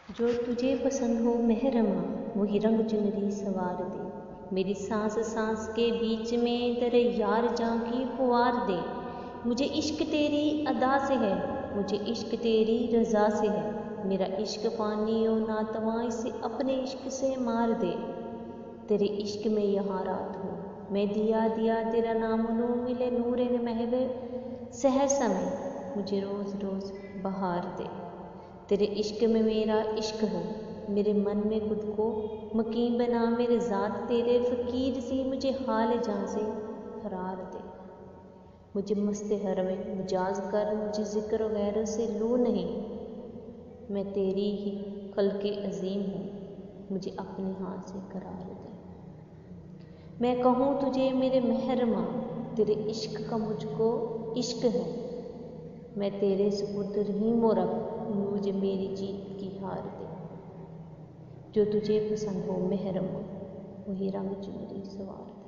جو تجھے پسند ہو محرمہ وہی رنگ چنری سوار دے، میری سانس سانس کے بیچ میں تیرے یار جاں کی پوار دے۔ مجھے عشق تیری ادا سے ہے، مجھے عشق تیری رضا سے ہے، میرا عشق فانی و ناتواں اسے اپنے عشق سے مار دے۔ تیرے عشق میں یہاں رات ہو میں دیا دیا تیرا نام و نور ملے نور محو سحر سمے، مجھے روز روز بہار دے۔ تیرے عشق میں میرا عشق ہو، میرے من میں خود کو مقیم بنا، میرے ذات تیرے فقیر سی مجھے حال جاں سے قرار دے۔ مجھے مست حرم مجاز کر، مجھے ذکر غیر سے لو نہیں، میں تیری ہی خلق عظیم ہوں، مجھے اپنے ہاتھ سے قرار دے۔ میں کہوں تجھے میرے محرمہ تیرے عشق کا مجھ کو عشق ہے، میں تیرے سپرد رحیم و رب، مجھے میری جیت کی ہار دے۔ جو تجھے پسند ہو محرمہ وہی رنگ چنری سوار دے۔